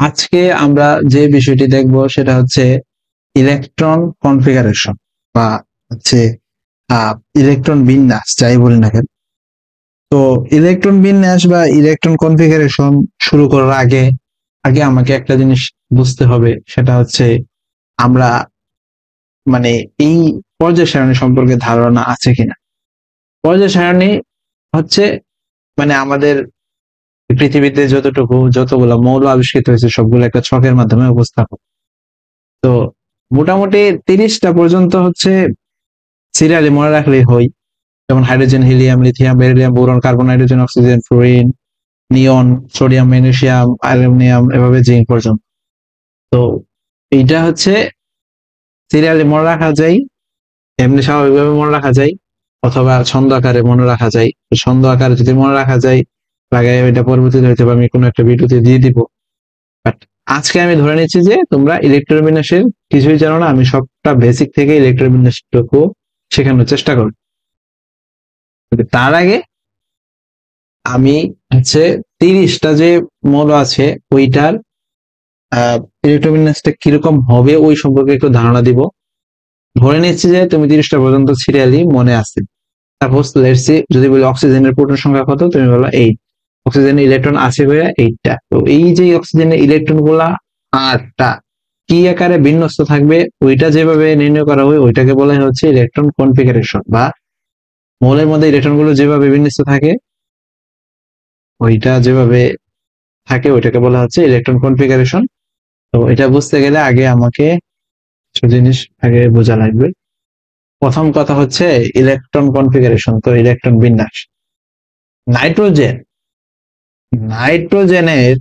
আজকে আমরা যে বিষয়টি দেখব সেটা হচ্ছে ইলেকট্রন কনফিগারেশন বা হচ্ছে ইলেকট্রন বিন্যাস যাই বলি না কেন। তো ইলেকট্রন বিন্যাস বা ইলেকট্রন কনফিগারেশন শুরু করার আগে আগে আমাকে একটা জিনিস বুঝতে হবে, সেটা হচ্ছে আমরা মানে এই পর্যায় সারণী সম্পর্কে ধারণা আছে কিনা। পর্যায় সারণী হচ্ছে আমাদের পৃথিবীতে যতগুলো মৌল আবিষ্কৃত হয়েছে সবগুলো একটা ছকের মাধ্যমে উপস্থাপন। তো মোটামুটি 30টা পর্যন্ত হচ্ছে সিরিয়ালি মনে রাখলেই হয়। যেমন hydrogen, helium, lithium, beryllium, boron, carbon, nitrogen, oxygen, fluorine, neon, sodium, magnesium, aluminium, এভাবে জিঙ্ক পর্যন্ত। তো এইটা হচ্ছে সিরিয়ালি মনে রাখা যায়, এমনি স্বাভাবিকভাবে মনে রাখা যায়, অথবা ছন্দ আকারে মনে রাখা যায়। ছন্দ আকারে যদি মনে রাখা যায় লাগাই এটা পরবর্তীতে হয়তো আমি কোনো একটা ভিডিওতে দিয়ে দিব। বাট আজকে আমি ধরে নিচ্ছি যে তোমরা ইলেকট্রোবিন্যাসের কিছুই জানো না, আমি সবটা বেসিক থেকে ইলেকট্রোবিন্যাসটুকু শেখানোর চেষ্টা করি। তার আগে আমি হচ্ছে 30টা যে মৌল আছে ওইটার ইলেকট্রোবিন্যাসটা কিরকম হবে ওই সম্পর্কে একটু ধারণা দিব। ধরে নিচ্ছি যে তুমি 30টা পর্যন্ত সিরিয়ালি মনে আছে। সাপোজ লেটস সে যদি বলি অক্সিজেনের প্রোটন সংখ্যা কত, তুমি বলো 8। অক্সিজেনের ইলেকট্রন আছে ভাইয়া 8টা। তো এই যে অক্সিজেনের ইলেকট্রন গুলা 8টা কি আকারে বিন্যস্ত থাকবে ওইটা যেভাবে নির্ণয় করা হয় ওইটাকে বলা হচ্ছে ইলেকট্রন কনফিগারেশন, বা মৌলের মধ্যে ইলেকট্রন গুলো যেভাবে বিন্যস্ত থাকে ওইটা যেভাবে থাকে ওইটাকে বলা হচ্ছে ইলেকট্রন কনফিগারেশন। তো এটা বুঝতে গেলে আগে আমাকে কিছু জিনিস আগে বোঝা লাগবে। প্রথম কথা হচ্ছে ইলেকট্রন কনফিগারেশন, তো ইলেকট্রন বিন্যাস। নাইট্রোজেন নাইট্রোজেনের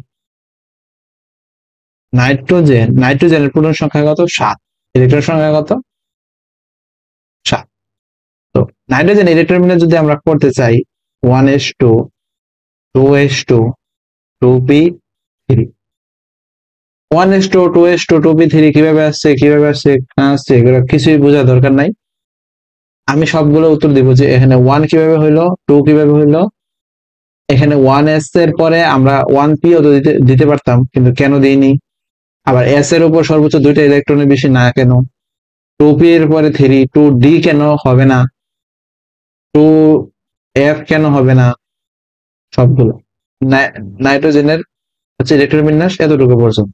নাইট্রোজেনের প্রোটন সংখ্যা কত? 7। ইলেকট্রন সংখ্যা কত? 7। তো নাইট্রোজেন ইলেকট্রন বিন্যাস যদি আমরা করতে চাই 1s2 2s2 2p3। 1s2 2s2 2p3 কিভাবে আসছে না আসছে এগুলো কিছুই বোঝার দরকার নাই। আমি সবগুলো উত্তর দিব যে এখানে 1 কিভাবে হইলো, 2 কিভাবে হইলো। এখানে 1s এর পরে আমরা 1p ও তো দিতে পারতাম, কিন্তু কেন দিইনি। আবার এস এর উপর সর্বোচ্চ 2টা ইলেকট্রনের বেশি না কেন। 2p এর পরে 3, 2d কেন হবে না, 2f কেন হবে না। সবগুলো নাইট্রোজেনের হচ্ছে ইলেকট্রন বিন্যাস এতটুকু পর্যন্ত।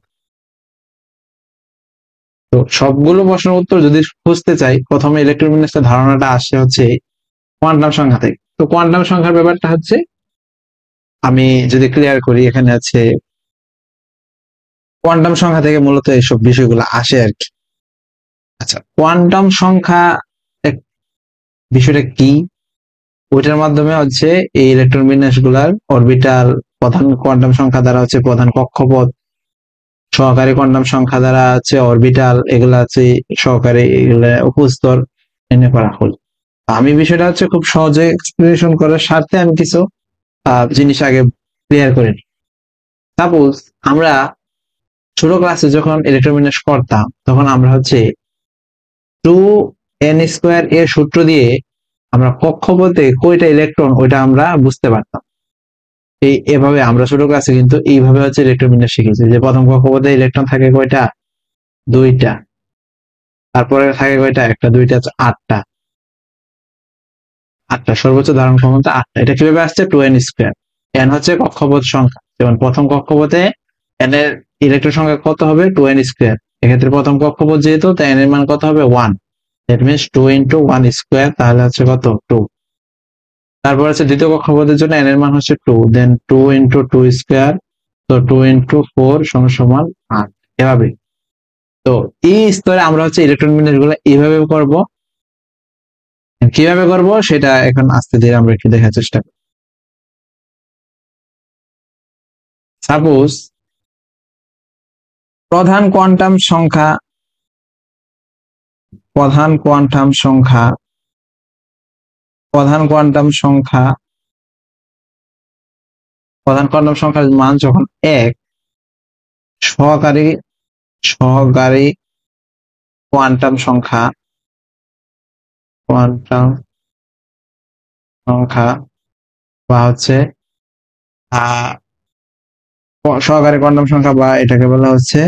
তো সবগুলো প্রশ্নের উত্তর যদি খুঁজতে চাই প্রথমে ইলেকট্রন বিন্যাসের ধারণাটা আসে হচ্ছে কোয়ান্টাম সংখ্যা থেকে। তো কোয়ান্টাম সংখ্যার ব্যাপারটা হচ্ছে আমি যদি ক্লিয়ার করি, এখানে আছে কোয়ান্টাম সংখ্যা থেকে মূলত এইসব বিষয়গুলো আসে আর কি। আচ্ছা, কোয়ান্টাম সংখ্যা বিষয়টা কি, ওইটার মাধ্যমে হচ্ছে এই ইলেকট্রন বিন্যাস গুলার অরবিটাল, প্রধান কোয়ান্টাম সংখ্যা দ্বারা হচ্ছে প্রধান কক্ষপথ, সহকারী কোয়ান্টাম সংখ্যা দ্বারা হচ্ছে অরবিটাল, এগুলা হচ্ছে সহকারী, এগুলা উপস্তর এনে করা হল। আমি বিষয়টা হচ্ছে খুব সহজে এক্সপ্লেনেশন করার স্বার্থে আমি কিছু জিনিস আগে ক্লিয়ার করে নিই। সাপোজ আমরা ছোট ক্লাসে যখন ইলেকট্রন বিন্যাস করতাম তখন আমরা হচ্ছে 2n² এর সূত্র দিয়ে আমরা কক্ষপথে কয়টা ইলেকট্রন ওইটা আমরা বুঝতে পারতাম। এভাবে আমরা ছোট ক্লাসে কিন্তু এইভাবে হচ্ছে ইলেকট্রন বিন্যাস শিখেছি যে প্রথম কক্ষপথে ইলেকট্রন থাকে কয়টা? 2টা। তারপরে থাকে কয়টা? একটা, দুইটা, 8টা। 8টা সর্বোচ্চ ধারণ ক্ষমতা 8টা। এটা কিভাবে আসছে? 2n²। n হচ্ছে কক্ষপথ সংখ্যা, যেমন প্রথম কক্ষপথে n এর ইলেকট্রন সংখ্যা কত হবে? 2n²। এক্ষেত্রে প্রথম কক্ষপথ যেহেতু তাই n এর মান কত হবে? 1। দ্যাট মিনস 2 ইন্টু 1², তাহলে হচ্ছে কত? 2। তারপর হচ্ছে দ্বিতীয় কক্ষপথের জন্য n এর মান হচ্ছে 2, দেন 2 ইন্টু 2², তো 2 ইন্টু 4 সমান 8। এভাবে। তো এই স্তরে আমরা হচ্ছে ইলেকট্রন বিন্যাস গুলো এইভাবে করব। কিভাবে করব সেটা এখন আস্তে ধীরে আমরা একটু দেখার চেষ্টা করি। সাপোজ প্রধান কোয়ান্টাম সংখ্যা প্রধান কোয়ান্টাম সংখ্যা প্রধান কোয়ান্টাম সংখ্যা প্রধান কোয়ান্টাম সংখ্যার মান যখন 1, সহকারী সহকারী কোয়ান্টাম সংখ্যা কোয়ান্টাম সংখ্যা বা হচ্ছে সহকারী কোয়ান্টাম সংখ্যা বা এটাকে বলা হচ্ছে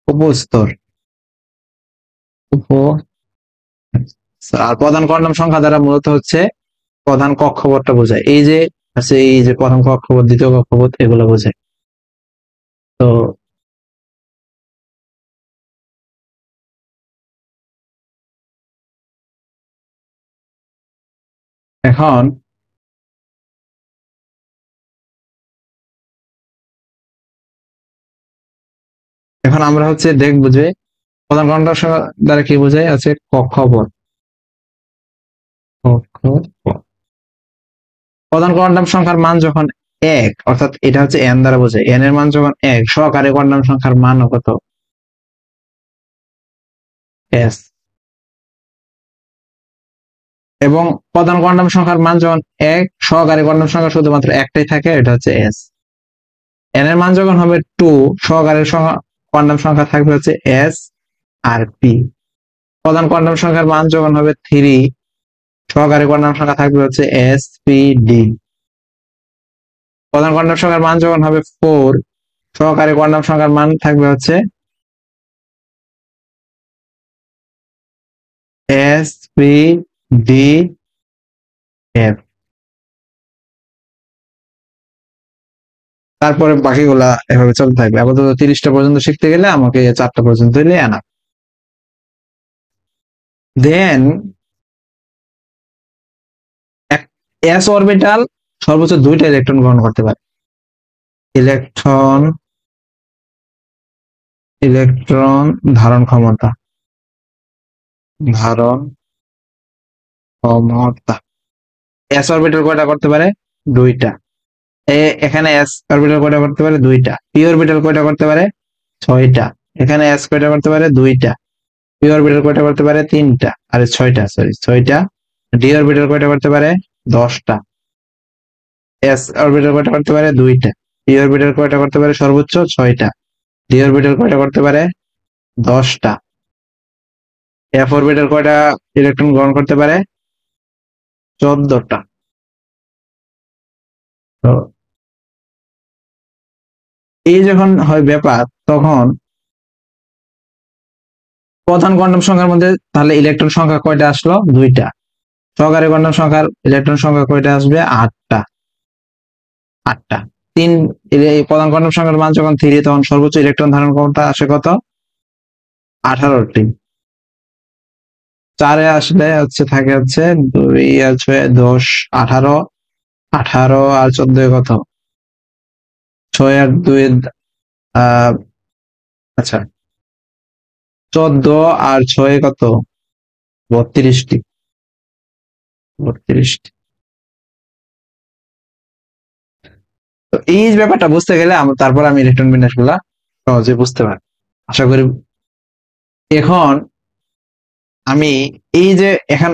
উপস্তর। উপ আর প্রধান কোয়ান্টাম সংখ্যা দ্বারা মূলত হচ্ছে প্রধান কক্ষপথটা বোঝায়। এই যে আছে, এই যে প্রথম কক্ষপথ, দ্বিতীয় কক্ষপথ, এগুলো বোঝায়। তো এখন এখন আমরা হচ্ছে দেখবো যে প্রধান কোয়ান্টাম সংখ্যা দ্বারা কি বোঝায়, আছে কক্ষপথ। কক্ষপথ। প্রধান কোয়ান্টাম সংখ্যার মান যখন এক, অর্থাৎ এটা হচ্ছে এন দ্বারা বোঝায়, এন এর মান যখন এক, সহকারী কোয়ান্টাম সংখ্যার মানও কত, এস। এবং প্রধান কোয়ান্টাম সংখ্যার মান যখন এক, সহকারী কোয়ান্টাম সংখ্যা শুধুমাত্র একটাই থাকে, এটা হচ্ছে এস। এন এর মান যখন হবে টু, সহকারী কোয়ান্টাম সংখ্যা থাকবে হচ্ছে এস আর পি। প্রধান কোয়ান্টাম সংখ্যার মান যখন হবে থ্রি, সহকারী কোয়ান্টাম সংখ্যা থাকবে হচ্ছে এস পি ডি। প্রধান কোয়ান্টাম সংখ্যার মান যখন হবে ফোর, সহকারী কোয়ান্টাম সংখ্যার মান থাকবে হচ্ছে এস পি ডি এফ। তারপরে বাকিগুলা এভাবে চলতে থাকবে। আপাতত 30টা পর্যন্ত শিখতে গেলে আমাকে 4টা পর্যন্ত হইলে আনা। দেন এস অরবিটাল সর্বোচ্চ 2টা ইলেকট্রন গ্রহণ করতে পারে। ইলেকট্রন ইলেকট্রন ধারণ ক্ষমতা, ধারণ ক্ষমতা। এস অরবিটাল কয়টা করতে পারে? 2টা। এখানে এস অরবিটাল কয়টা করতে পারে? 2টা। পি অরবিটাল কয়টা করতে পারে? 6টা। এখানে এস কয়টা করতে পারে? 2টা। পি অরবিটাল কয়টা করতে পারে? 3টা। আরে 6টা, সরি 6টা। ডি অরবিটাল কয়টা করতে পারে? 10টা। এস অরবিটাল কয়টা করতে পারে? 2টা। পি অরবিটাল কয়টা করতে পারে? সর্বোচ্চ 6টা। ডি অরবিটাল কয়টা করতে পারে? 10টা। এফ অরবিটাল কয়টা ইলেকট্রন গ্রহণ করতে পারে? 14টা। তো এই যখন হয় ব্যাপার, তখন প্রধান কোয়ান্টাম সংখ্যার মধ্যে তাহলে ইলেকট্রন সংখ্যা কয়টা আসলো? 2টা। সহকারী কোয়ান্টাম সংখ্যার ইলেকট্রন সংখ্যা কয়টা আসবে? 8টা। 8টা। তিন, এই প্রধান কোয়ান্টাম সংখ্যার মান যখন 3, তখন সর্বোচ্চ ইলেকট্রন ধারণ ক্ষমতা আসে কত? 18টি। 4-এ আসলে হচ্ছে থাকে হচ্ছে 2 আর 6, 10, 18। 18 আর 14 কত? 6 আর 2, আহ আচ্ছা, 14 আর 6 কত? 32টি। 32টি। তো এই ব্যাপারটা বুঝতে গেলে তারপর আমি ইলেকট্রন বিন্যাস গুলা সহজে বুঝতে পারি, আশা করি। এখন আমি এই যে এখন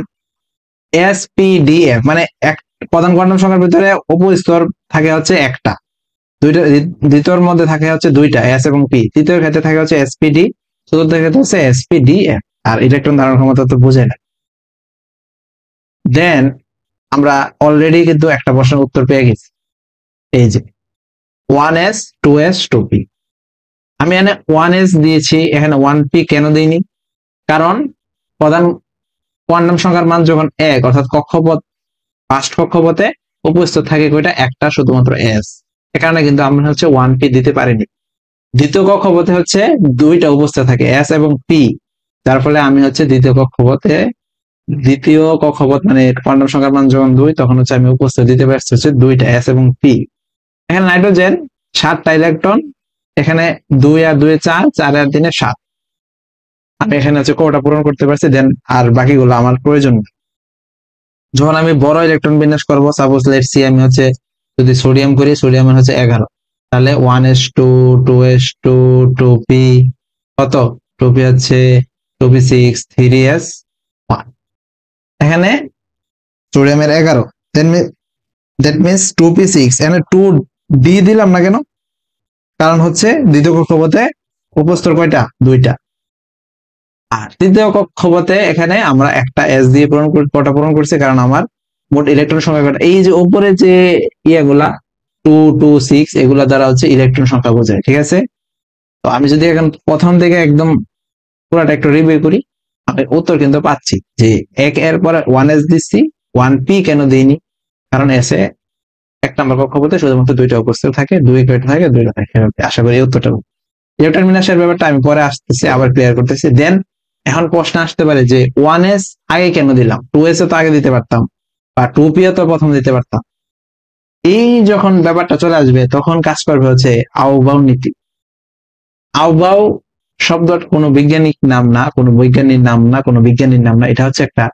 এসপিডিএফ মানে এক, প্রধান কোয়ান্টাম সংখ্যার ভিতরে উপস্তর থাকে হচ্ছে একটা, দুইটা, দ্বিতীয়র মধ্যে থাকে হচ্ছে 2টা, এস এবং পি। তৃতীয় ক্ষেত্রে থাকে হচ্ছে এসপিডি। চতুর্থ ক্ষেত্রে হচ্ছে এসপিডিএফ। আর ইলেকট্রন ধারণ ক্ষমতা তো বুঝে না। দেন আমরা অলরেডি কিন্তু একটা প্রশ্নের উত্তর পেয়ে গেছি। এই যে 1s 2s 2p। আমি এখানে 1s দিয়েছি, এখানে 1p কেন দিইনি? কারণ প্রধান কোয়ান্টাম সংখ্যার মান যখন এক, অর্থাৎ কক্ষপথ, ফার্স্ট কক্ষপথে উপস্থিত থাকে কয়টা? একটা, শুধুমাত্র এস। এ কারণে কিন্তু আমরা হচ্ছে 1p দিতে পারিনি। দ্বিতীয় কক্ষপথে হচ্ছে 2টা উপস্থিত থাকে, এস এবং পি। যার ফলে আমি হচ্ছে দ্বিতীয় কক্ষপথ মানে কোয়ান্টাম সংখ্যার মান যখন 2, তখন হচ্ছে আমি উপস্থিত দিতে পারছি হচ্ছে 2টা, এস এবং পি। এখানে নাইট্রোজেন 7টা ইলেকট্রন, এখানে 2 আর 2 4, 4 আর 3 7। আমি এখানে হচ্ছে কোটা পূরণ করতে পারছি। দেন আর বাকিগুলো আমার প্রয়োজন নেই। যখন আমি বড় ইলেকট্রন বিন্যাস করবো, সাপোজ লেটস সি আমি হচ্ছে যদি সোডিয়াম করি, সোডিয়ামের হচ্ছে 11। তাহলে 1s2 2s2 2p কত? 2p হচ্ছে 2p6 3s1। এখানে সোডিয়ামের 11, দ্যাট মিনস 2p6। এখানে 2d দিলাম না কেন? কারণ হচ্ছে দ্বিতীয় কক্ষপথে উপস্তর কয়টা? 2টা। আর তৃতীয় কক্ষপথে এখানে আমরা একটা এস দিয়ে পূরণ করছি, কারণ আমার মোট ইলেকট্রন সংখ্যা কয়টা? এই যে উপরে যে ইয়েগুলা, 2 2 6 এগুলা দ্বারা হচ্ছে ইলেকট্রন সংখ্যা বোঝায়, ঠিক আছে। তো আমি যদি এখন প্রথম থেকে একদম পুরোটা একটু রিভিউ করি, আমি উত্তর কিন্তু পাচ্ছি যে এক এর পরে 1s দিচ্ছি, 1p কেন দিইনি, কারণ এসে এক নম্বর কক্ষপথে শুধুমাত্র দুইটা উপস্থিত থাকে, দুইটা থাকে, দুইটা থাকে। আশা করি এই উত্তরটা। ইলেকট্রন বিন্যাসের ব্যাপারটা আমি পরে আসতেছি, আবার ক্লিয়ার করতেছি। দেন এখন প্রশ্ন আসতে পারে যে 1s আগে কেন দিলাম, 2s তো আগে দিতে পারতাম, বা 2p তো প্রথম দিতে পারতাম। এই যখন ব্যাপারটা চলে আসবে তখন কাজ করবে হচ্ছে আউবাউ নীতি। আউবাউ শব্দ কোনো বৈজ্ঞানিক নাম না, কোনো বৈজ্ঞানিক নাম না, কোনো বিজ্ঞানীর নাম না, এটা হচ্ছে একটা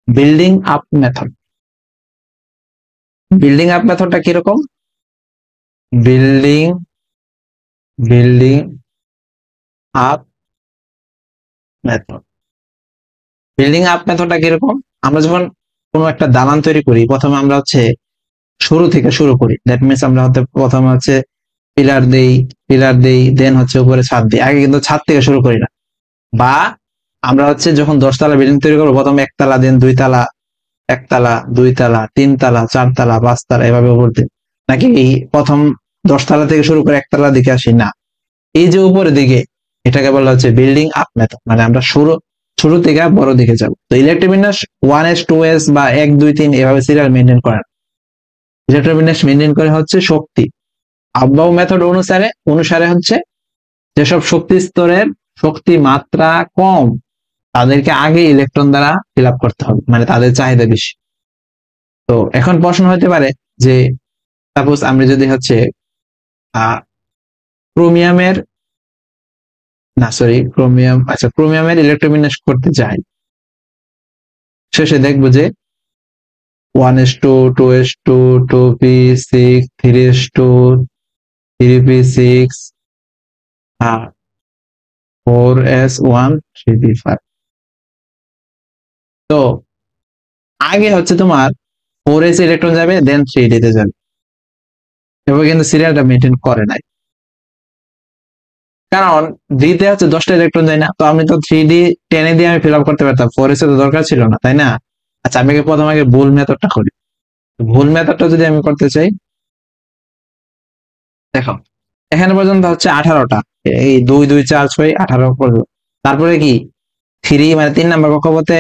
building up method. Building up মেথডটা কিরকম? Building building up method building up মেথডটা কিরকম? আমরা যখন কোনো একটা দালান তৈরি করি, প্রথমে আমরা হচ্ছে শুরু থেকে শুরু করি। দ্যাট মিনস আমরা হচ্ছে প্রথমে হচ্ছে পিলার দেই, দেন হচ্ছে উপরে ছাদ দিই। আগে কিন্তু ছাদ থেকে শুরু করি না। বা আমরা হচ্ছে যখন 10 তলা বিল্ডিং তৈরি করবো, প্রথমে একতলা, দেন 2 তলা, একতলা, 2 তলা, 3 তলা, 4 তলা, 5 তলা, এভাবে উপর দিন। নাকি এই প্রথম 10 তলা থেকে শুরু করে একতলার দিকে আসি না, এই যে উপরের দিকে, এটাকে বলা হচ্ছে বিল্ডিং আপ মেথড। মানে আমরা শুরু থেকে বড় দিকে যাব। তো ইলেকট্রিক বিন্যাস 1s 2s বা 1 2 3 এভাবে সিরিয়াল মেনটেন করে না। ইলেকট্রিক বিন্যাস মেনটেন করে হচ্ছে শক্তি। আববাউ মেথড অনুসারে হচ্ছে যেসব শক্তি স্তরের শক্তি মাত্রা কম, তাদেরকে আগে ইলেকট্রন দ্বারা ফিল আপ করতে হবে, মানে তাদের চাহিদা বেশি। তো এখন প্রশ্ন হতে পারে যে সাপোজ আমরা যদি হচ্ছে ক্রোমিয়ামের ক্রোমিয়ামের ইলেকট্রোবিন্যাস করতে চাই, শেষে দেখবো যে 1s2 2s2 2p6 3s2 3p6 4s1 3p5। তো আগে হচ্ছে তোমার 4s ইলেকট্রন যাবে, দেন 3d তে যাবে। এবার কিন্তু সিরিয়ালটা মেনটেন করে নাই, কারণ d তে হচ্ছে 10টা ইলেকট্রন যায় না। তো আমি তো 3d 10 দিয়ে আমি ফিল আপ করতে পারতাম, 4s তো দরকার ছিল না, তাই না? আচ্ছা, আমি প্রথমে আগে ভুল মেথডটা করি। ভুল মেথডটা যদি আমি করতে চাই, দেখো এখানে পর্যন্ত হচ্ছে 18টা, এই 2 2 4 6 18 পর্যন্ত। তারপরে কি 3 মানে 3 নম্বর কক্ষপথে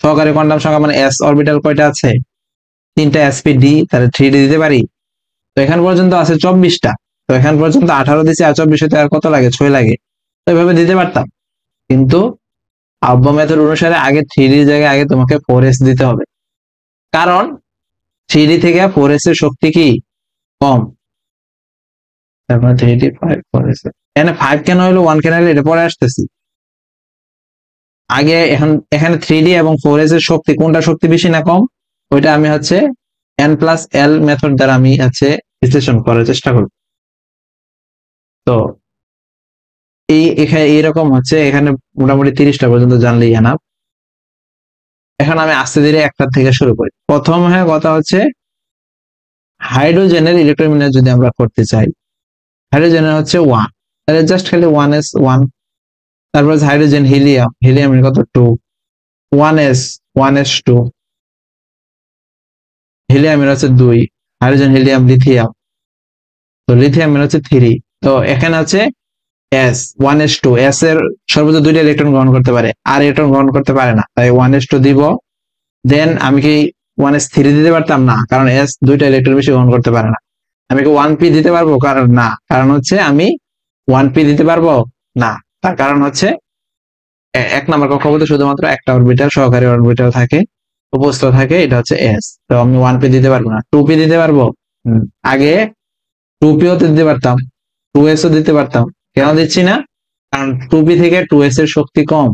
সহকারী কোয়ান্টাম সংখ্যা মানে s অরবিটাল কয়টা আছে? 3টা sp d, তাহলে 3d দিতে পারি। তো এখান পর্যন্ত আছে 24টা। তো এখান পর্যন্ত 18 দিছে, আর 24 আর কত লাগে? 6 লাগে। তো এভাবে দিতে পারতাম, কিন্তু আব্বা মেথড অনুসারে আগে 3d এর জায়গায় আগে তোমাকে 4s দিতে হবে, কারণ 3d থেকে 4s এর শক্তি কি কম। তারপরে 3d 5 4s, এখানে 5 কেন হলো 1 কেন হলো এটা পরে আসতেছি। আগে এখানে 3d এবং 4s এর শক্তি, কোনটা শক্তি বেশি না কম, ওইটা আমি হচ্ছে n+l মেথড দ্বারা আমি হচ্ছে বিশ্লেষণ করার চেষ্টা করব। তো এখানে এইরকম হচ্ছে, এখানে মোটামুটি 30টা পর্যন্ত জানলেই এনাফ। এখন আমি আস্তে ধীরে একটা থেকে শুরু করি। প্রথম কথা হচ্ছে হাইড্রোজেনের ইলেকট্রোবিন্যাস যদি আমরা করতে চাই, হাইড্রোজেনের হচ্ছে 1, তাহলে জাস্ট খালি 1s1। তারপর হাইড্রোজেন হিলিয়ামের কত 2, 1s2। হিলিয়ামের হচ্ছে 2, হাইড্রোজেন হিলিয়াম লিথিয়াম, তো লিথিয়ামের হচ্ছে 3। তো এখানে আছে s 1s2, s এর সর্বোচ্চ 2টা ইলেকট্রন গ্রহণ করতে পারে, আর ইলেকট্রন গ্রহণ করতে পারে না, তাই 1s2 দিব। দেন আমি কি 1s3 দিতে পারতাম না, কারণ s 2টা ইলেকট্রন বেশি গ্রহণ করতে পারে না। আমি কি 1p দিতে পারবো? কারণ না, কারণ হচ্ছে আমি 1p দিতে পারবো না। তার কারণ হচ্ছে 1 নম্বর কক্ষপথে শুধুমাত্র একটা অরবিটাল, সহকারী অরবিটাল থাকে, উপস্থিত থাকে, এটা হচ্ছে s। তো আমি 1p দিতে পারবো না। 2p দিতে পারবো? আগে 2p ও দিতে পারতাম, 2s ও দিতে পারতাম। কেন দিচ্ছি না? কারণ 2p থেকে 2s এর শক্তি কম।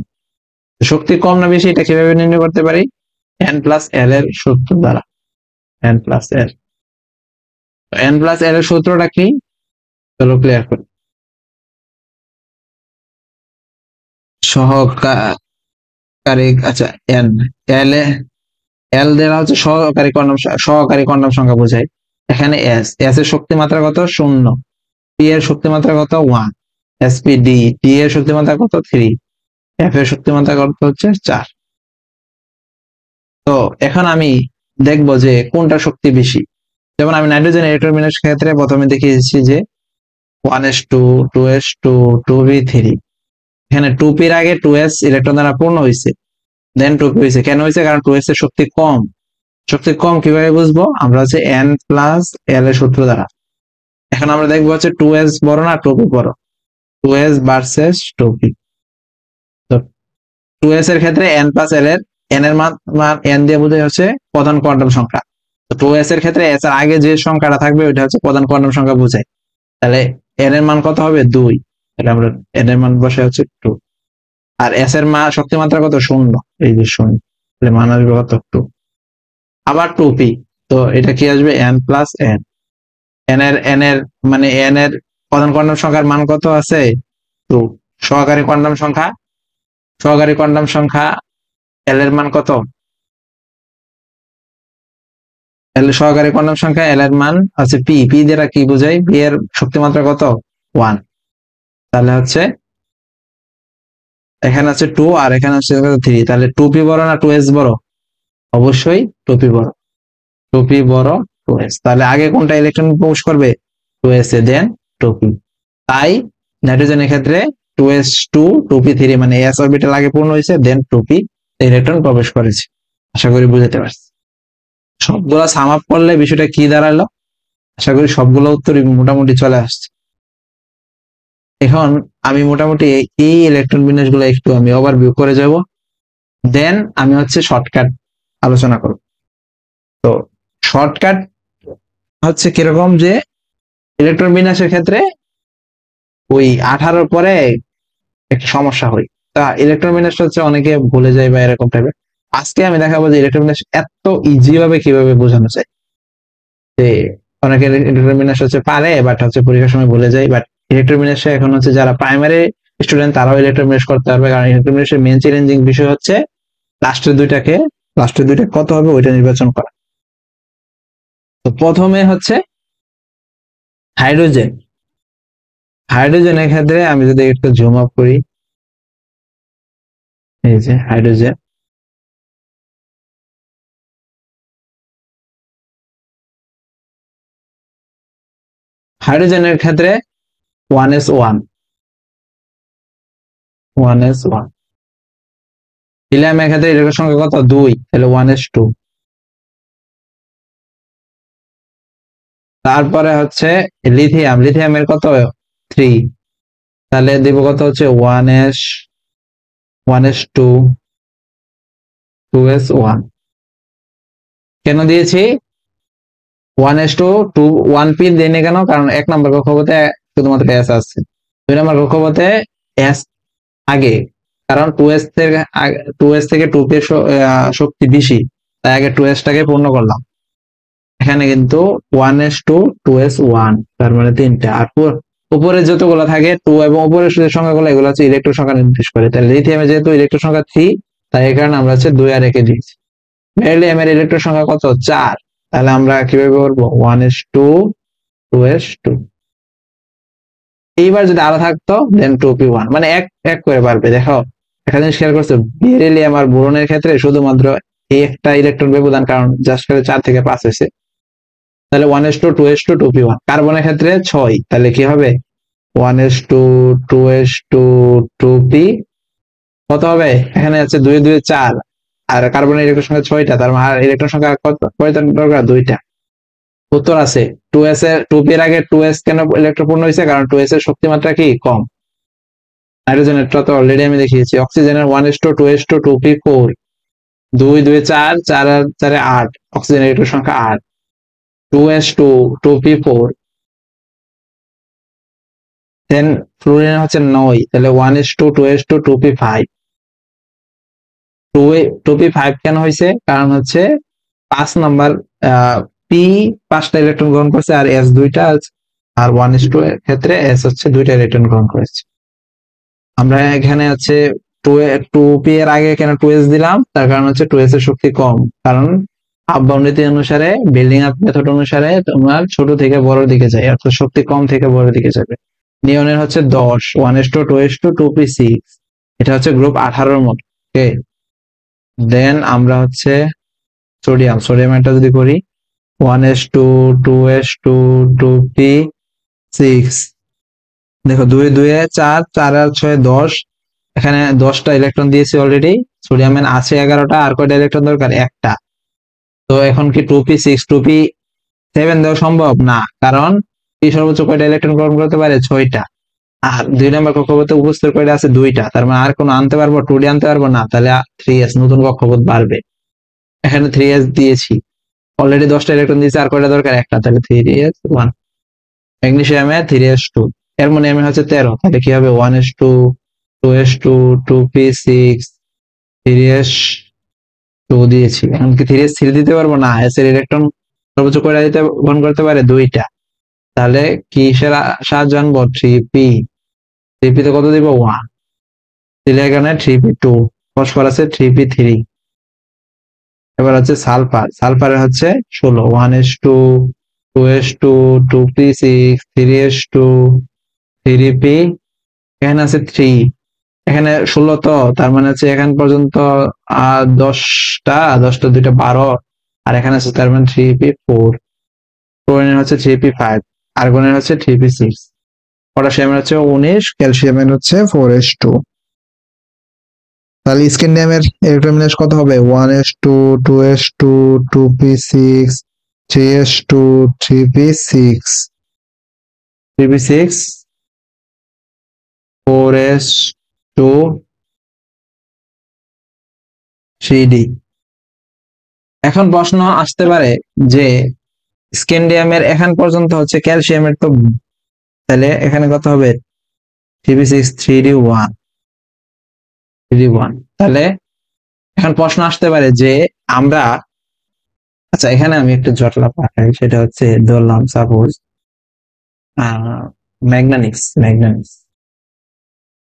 শক্তি কম না বেশি, এটা কিভাবে নির্ণয় করতে পারি? n+l এর সূত্র দ্বারা। n+l এর সূত্রটা কি? চলো ক্লিয়ার করি। সহকারী, আচ্ছা, n l এল দেওয়া হচ্ছে সহকারী কোয়ান্টাম সংখ্যা বোঝায়। এখানে s এর শক্তি মাত্রা কত? 0। p এর শক্তি মাত্রা কত? 1। spd d এর শক্তি মাত্রা কত? 3। f এর শক্তি মাত্রা কত হচ্ছে? 4। তো এখন আমি দেখবো যে কোনটা শক্তি বেশি। যেমন আমি নাইট্রোজেন ইলেকট্রন বিন্যাসের ক্ষেত্রে প্রথমে দেখিয়েছি যে 1s2 2s2 2p3, এখানে 2p এর আগে 2s ইলেকট্রন দ্বারা পূর্ণ হয়েছে, দেন 2p হয়েছে। কেন হয়েছে? কারণ 2s এর শক্তি কম। শক্তি কম কিভাবে বুঝবো? আমরা হচ্ছে n প্লাস l এর সূত্র দ্বারা। এখন আমরা দেখবো হচ্ছে 2s বড় না 2p বড়, 2s ভার্সেস 2p। তো 2s এর ক্ষেত্রে n প্লাস l এর n এর মান n দিয়ে বোঝাই হচ্ছে প্রধান কোয়ান্টাম সংখ্যা। তো 2s এর ক্ষেত্রে s এর আগে যে সংখ্যাটা থাকবে ওইটা হচ্ছে প্রধান কোয়ান্টাম সংখ্যা বোঝায়। তাহলে n এর মান কত হবে? 2। তাহলে আমরা n এর মান বসে হচ্ছে 2। আর s এর মান শক্তি মাত্রা কত? 0। এই যে 0, তাহলে মান আসবে কত? 2। আবার 2p, তো এটা কি আসবে? n plus n। n এর মানে n এর প্রধান কোয়ান্টাম সংখ্যার মান কত আছে? 2। সহকারী কোয়ান্টাম সংখ্যা, সহকারী কোয়ান্টাম সংখ্যা l এর মান কত? l সহকারী কোয়ান্টাম সংখ্যা l এর মান আছে p। p দ্বারা কি বোঝায়? p এর শক্তি মাত্রা কত? 1। তাহলে হচ্ছে এখানে আছে 2 আর এখানে আছে 3। তাহলে 2p বড় না 2s বড়? অবশ্যই 2p বড়। 2p বড় 2s। তাহলে আগে কোনটা ইলেকট্রন প্রবেশ করবে? 2s এ, দেন 2p। তাই নাইট্রোজেনের ক্ষেত্রে 2s2 2p3 মানে s অরবিটাল আগে পূর্ণ হয়েছে, দেন 2p ইলেকট্রন প্রবেশ করেছে। আশা করি বুঝতে পারছি। সবগুলা সাম আপ করলে বিষয়টা কি দাঁড়ালো? আশা করি সবগুলো উত্তরই মোটামুটি চলে আসছে। এখন আমি মোটামুটি এই ইলেকট্রন বিন্যাস গুলো একটু আমি ওভারভিউ করে যাব, দেন আমি হচ্ছে শর্টকাট আলোচনা করব। তো শর্টকাট হচ্ছে কিরকম যে ইলেকট্রন বিন্যাসের ক্ষেত্রে ওই 18 পরে একটা সমস্যা হয়। তা ইলেকট্রন বিন্যাসটা হচ্ছে অনেকে ভুলে যায় বা এরকম টাইপের। আজকে আমি দেখাবো যে ইলেকট্রন বিন্যাস এত ইজি ভাবে কিভাবে বোঝানো যায়। যে অনেকে ইলেকট্রন বিন্যাস হচ্ছে পারে, বাট হচ্ছে পরীক্ষার সময় ভুলে যায়। বাট ইলেকট্রন বিন্যাসে এখন হচ্ছে যারা প্রাইমারি স্টুডেন্ট তারাও ইলেকট্রন বিন্যাস করতে পারবে, কারণ ইলেকট্রন বিন্যাসের মেন চ্যালেঞ্জিং বিষয় হচ্ছে লাস্টের দুইটা কত হবে ওইটা নির্বাচন করা। তো প্রথমে হচ্ছে হাইড্রোজেন। হাইড্রোজেনের ক্ষেত্রে আমি যদি একটু জুম আপ করি, এই যে হাইড্রোজেন। হাইড্রোজেনের ক্ষেত্রে 1s1, 1s1। হিলিয়ামের ক্ষেত্রে ইলেকট্রন সংখ্যা কত? 2, তাহলে 1s2। তারপরে হচ্ছে লিথিয়াম, লিথিয়ামের কত? 3, তাহলে দিব কত? হচ্ছে 1s, 1s2, 2s1। কেন দিয়েছি 1s2 2? 1p দেয়নি কেন? কারণ 1 নম্বর কক্ষপথে শুধুমাত্র s আছে, 2 নম্বর কক্ষপথে s আগে, কারণ 2s থেকে 2p এর শক্তি বেশি, তাই আগে 2s টাকে পূর্ণ করলাম। এখানে কিন্তু 1s2 2s1, তার মানে 3টা। আর উপরে যতগুলো থাকে 2 এবং উপরের যে সংখ্যাগুলো এগুলো হচ্ছে ইলেকট্রন সংখ্যা নির্দেশ করে। তাহলে লিথিয়ামে যেহেতু ইলেকট্রন সংখ্যা 3, তাই এই কারণে আমরা হচ্ছে 2 আর রেখে দিয়েছি। বেরিলিয়ামের ইলেকট্রন সংখ্যা কত? 4, তাহলে আমরা কিভাবে বলবো? 1s2 2s2। এইবার যদি আরো থাকতো দেন 2p1, মানে এক এক করে পারবে। দেখো একটা জিনিস খেয়াল করছো, বেরিলিয়াম আর বোরনের ক্ষেত্রে শুধুমাত্র এই একটা ইলেকট্রন ব্যবধান, কারণ জাস্ট 4 থেকে 5 হয়েছে। তাহলে 1s2 2s2 2p1। কার্বনের ক্ষেত্রে 6, তাহলে কি হবে? 1s2 2s2 2p কত হবে? এখানে আছে 2 2 4, আর কার্বনের ইলেকট্রন সংখ্যা 6টা, তার মানে ইলেকট্রন সংখ্যা কয়টা দরকার? 2টা। উত্তর আছে 2s এর 2p এর আগে 2s কেন ইলেকট্রন পূর্ণ হয়েছে? কারণ 2s এর শক্তি মাত্রা কি? কম। হাইড্রোজেনের তো অলরেডি আমি দেখিয়েছি। অক্সিজেনের 1s2 2s2 2p4, 2 2 4, 4 আর 4 8, অক্সিজেনের ইলেকট্রন সংখ্যা 8, 2s2 2p4। দেন ফ্লুরিনের হচ্ছে 9, তাহলে 1s2 2s2 2p5। 2p5 কেন হয়েছে? কারণ হচ্ছে 5 নাম্বার পি 5টা ইলেকট্রন গ্রহণ করছে আর এস 2টা, আর 1s2 এর ক্ষেত্রে এস হচ্ছে 2টা ইলেকট্রন গ্রহণ করেছে। আমরা এখানে হচ্ছে 2p এর আগে কেন 2s দিলাম? তার কারণ হচ্ছে 2s এর শক্তি কম, কারণ আপ-বাউন্ড নীতি অনুসারে, বিল্ডিং আপ মেথড অনুসারে তোমার ছোট থেকে বড় দিকে যায়, অর্থাৎ শক্তি কম থেকে বড় দিকে যাবে। নিয়নের হচ্ছে 10, 1s2 2s2 2p6, এটা হচ্ছে গ্রুপ 18 মত। ওকে, দেন আমরা হচ্ছে সোডিয়াম, সোডিয়াম এটা যদি করি 1s2 2s2 2p6। দেখো 2 2 4 4 আর 6 10, এখানে 10টা ইলেকট্রন দিয়েছি অলরেডি। সোডিয়ামের আছে 11টা, আর কয়টা ইলেকট্রন দরকার? একটা। তো এখন কি 2p6 2p7 দেওয়া সম্ভব না, কারণ p সর্বোচ্চ কয়টা ইলেকট্রন গ্রহণ করতে পারে? 6টা। আর 2 নম্বর কক্ষপথে উপস্থিত কয়টা আছে? 2টা। তার মানে আর কোনো আনতে পারবো? 2d আনতে পারবো না, তাহলে 3s নতুন কক্ষপথ বাড়বে। এখানে 3s দিয়েছি অলরেডি, 10টা ইলেকট্রন দিয়েছি, আর কয়টা দরকার? একটা। তাহলে 3s1। ম্যাগনেসিয়ামে 3s2, অ্যালুমিনিয়ামে হচ্ছে 13, তাহলে কি হবে? 1s2 2s2 2p6 3s2 দিয়েছি। এখন কি 3s3 দিতে পারবো না? s এর ইলেকট্রন সর্বোচ্চ কয়টা দিতে গ্রহণ করতে পারে? 2টা। তাহলে কিসের সাহায্য আনবো? 3p। 3p তে কত দিব? 1। তাহলে এখানে 3p2। ফসফরাস আছে 3p3। এবার হচ্ছে সালফার। সালফারের হচ্ছে 16, 1s2 2s2 2p6 3s2 3p, এখানে আছে 3। এখানে 16, তো তার মানে হচ্ছে এখান পর্যন্ত 10টা 10টা 2টা 12, আর এখানে আছে তার মানে 3p4। ক্লোরিনের হচ্ছে 3p5, আর্গনের হচ্ছে 3p6, পটাশিয়ামের হচ্ছে 19, ক্যালসিয়ামের হচ্ছে 4s2। তাহলে স্ক্যান্ডিয়ামের ইলেকট্রন বিন্যাস কত হবে? 1s2 2s2 2p6 3s2 3p6 3p6 4s2 3d। এখন প্রশ্ন আসতে পারে যে স্ক্যান্ডিয়ামের এখান পর্যন্ত হচ্ছে ক্যালসিয়ামের, তো তাহলে এখানে কত হবে? 3p6 3d1 3d1। তাহলে এখন প্রশ্ন আসতে পারে যে আমরা, আচ্ছা এখানে আমি একটু জটলা পাঠাই, সেটা হচ্ছে ধরলাম সাপোজ ম্যাগনানিক্স ম্যাগনানিক্স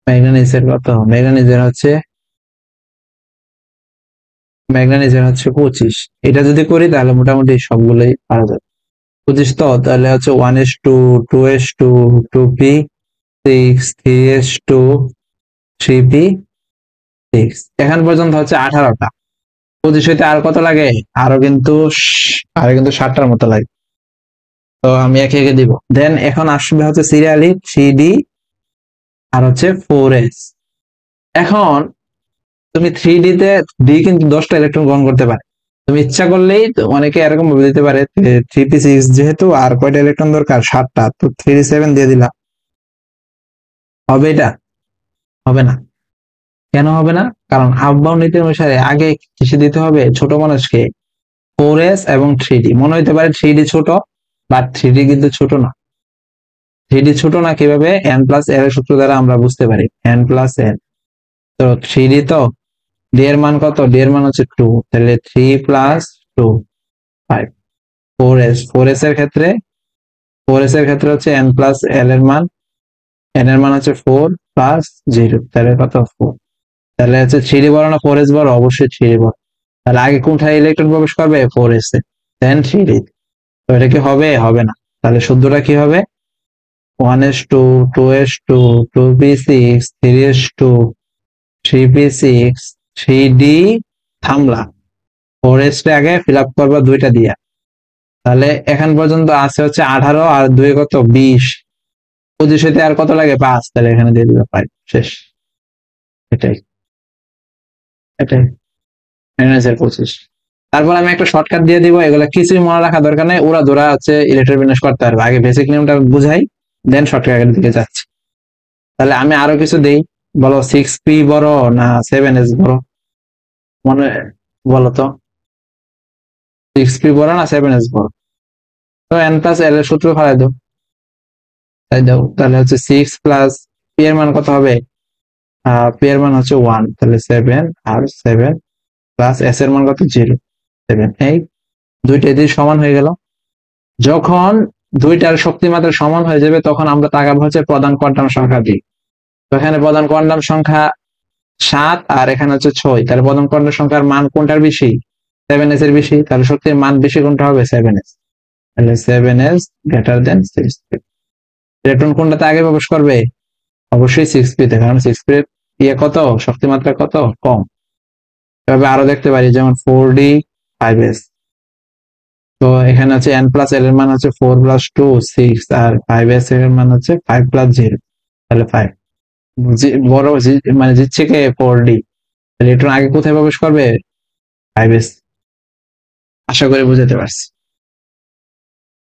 ম্যাগনানিজের কত? ম্যাগনানিজের হচ্ছে 25। এটা যদি করি তাহলে মোটামুটি সবগুলোই পারা যাবে। 25, তো তাহলে হচ্ছে 1s2 2s2 2p6 3s2 3p6, এখান পর্যন্ত হচ্ছে 18টা। 25 হইতে আর কত লাগে? আরো কিন্তু 7টার মতো লাগে। তো আমি একে একে দিব। দেন এখন আসবে হচ্ছে সিরিয়ালি 3d আর হচ্ছে 4s। এখন তুমি 3d তে d কিন্তু 10টা ইলেকট্রন গ্রহণ করতে পারে। তুমি ইচ্ছা করলেই, অনেকে এরকম ভাবে দিতে পারে 3p6 যেহেতু আর কয়টা ইলেকট্রন দরকার? 7টা, তো 3d7 দিয়ে দিলাম। হবে এটা? হবে না। কেন হবে না? কারণ হাফ নীতি অনুসারে আগে কিসে দিতে হবে? ছোট মানুষকে 4s এবং 3d। মনে হইতে পারে 3d ছোট, বাট 3d কিন্তু ছোট না। 3d ছোট না কিভাবে? n+l এর সূত্র দ্বারা আমরা বুঝতে পারি, n+l। তো 3d, তো d এর মান কত? d এর মান হচ্ছে 2, তাহলে 3 + 2 5। 4s এর ক্ষেত্রে হচ্ছে n+l এর মান, n এর মান হচ্ছে 4 + 0, তাহলে কত? 4। তাহলে হচ্ছে 3d বড় না 4s বড়? অবশ্যই 3d বড়। তাহলে আগে কোনটায় ইলেকট্রন প্রবেশ করবে? 4s এ, দেন 3d। তো এটা কি হবে? হবে না। তাহলে শুদ্ধটা কি হবে? 1s2 2s2 2p6 3s2 3p6 3d, থামলা। 4s টা আগে ফিল আপ করবা 2টা দিয়া। তাহলে এখান পর্যন্ত আছে হচ্ছে 18, আর 2 কত? 20। 25 হইতে আর কত লাগে? 5, তাহলে এখানে দিয়ে দিবা 5। শেষ। এটাই এটাই 25। তারপর আমি একটা শর্টকাট দিয়ে দিব, এগুলা কিছুই মনে রাখা দরকার নেই, ওরা ধরা হচ্ছে ইলেকট্রন বিন্যাস করতে পারবে। আগে বেসিক নিয়মটা বুঝাই, দেন শর্টকাটের দিকে যাচ্ছি। তাহলে আমি আরো কিছু দেই। বলো 6p বড় না 7s বড়? মনে বলো তো, 6p বড় না 7s বড়? তো n+l এর সূত্র ফেলাই দাও। তাই দাও, তাহলে হচ্ছে 6 প্লাস p এর মান কত হবে? p এর মান হচ্ছে 1, তাহলে 7, আর 7 প্লাস s এর মান কত? 0 7। এই দুইটা যদি সমান হয়ে গেল, যখন দুইটার শক্তিমাত্রা সমান হয়ে যাবে তখন আমরা তাকাবো হচ্ছে প্রধান কোয়ান্টাম সংখ্যা দিয়ে। তো এখানে প্রধান কোয়ান্টাম সংখ্যা 7, আর এখানে হচ্ছে 6, তাহলে প্রধান কোয়ান্টাম সংখ্যার মান কোনটার বেশি? 7s এর বেশি। তাহলে শক্তির মান বেশি কোনটা হবে? 7s। তাহলে 7s greater than 6p। Electron কোনটাতে আগে প্রবেশ করবে? অবশ্যই 6p তে, কারণ 6p ইয়ে কত? শক্তিমাত্রা কত? কম। এভাবে আরো দেখতে পারি, যেমন 4d 5s, তো এখানে আছে n প্লাস l এর মান হচ্ছে 4 প্লাস 2 6 আর 5s এর মান হচ্ছে 5 প্লাস 0, তাহলে 5। বড় মানে জিতছে কে 4d, ইলেকট্রন আগে কোথায় প্রবেশ করবে 5s। আশা করি বুঝাতে পারছি।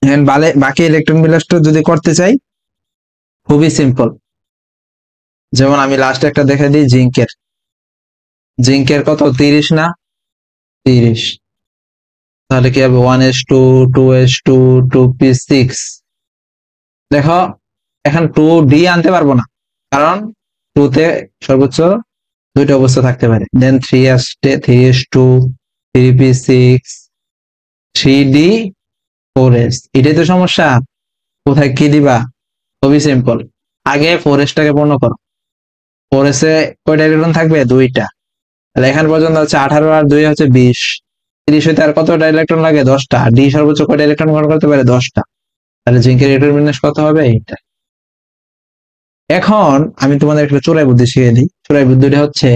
এখন বাকি ইলেকট্রন বিলাসটা যদি করতে চাই খুবই সিম্পল। যেমন আমি লাস্ট একটা দেখে দিই জিঙ্কের কত 30 না 30, তাহলে কি হবে 1s2 2s2 2p6। দেখো এখন 2d আনতে পারবো না, কারণ 2 তে সর্বোচ্চ দুইটা অবস্থা থাকতে পারে। দেন 3s2 3p6 3d 4s, এটাই তো সমস্যা। কোথায় কি দিবা? খুবই সিম্পল। আগে 4s টাকে পূর্ণ করো। 4s এ কয়টা ইলেকট্রন থাকবে? দুইটা। তাহলে এখান পর্যন্ত হচ্ছে 18 আর 2 হচ্ছে 20, 30 হইতে আর কতটা ইলেকট্রন লাগে? 10টা। ডি সর্বোচ্চ কয়টা ইলেকট্রন গ্রহণ করতে পারে? 10টা। তাহলে জিঙ্কের ইলেকট্রন বিন্যাস কত হবে? এইটা। এখন আমি তোমাদের একটা চোরাই বুদ্ধি শিখিয়ে দিই। চোরাই বুদ্ধিটা হচ্ছে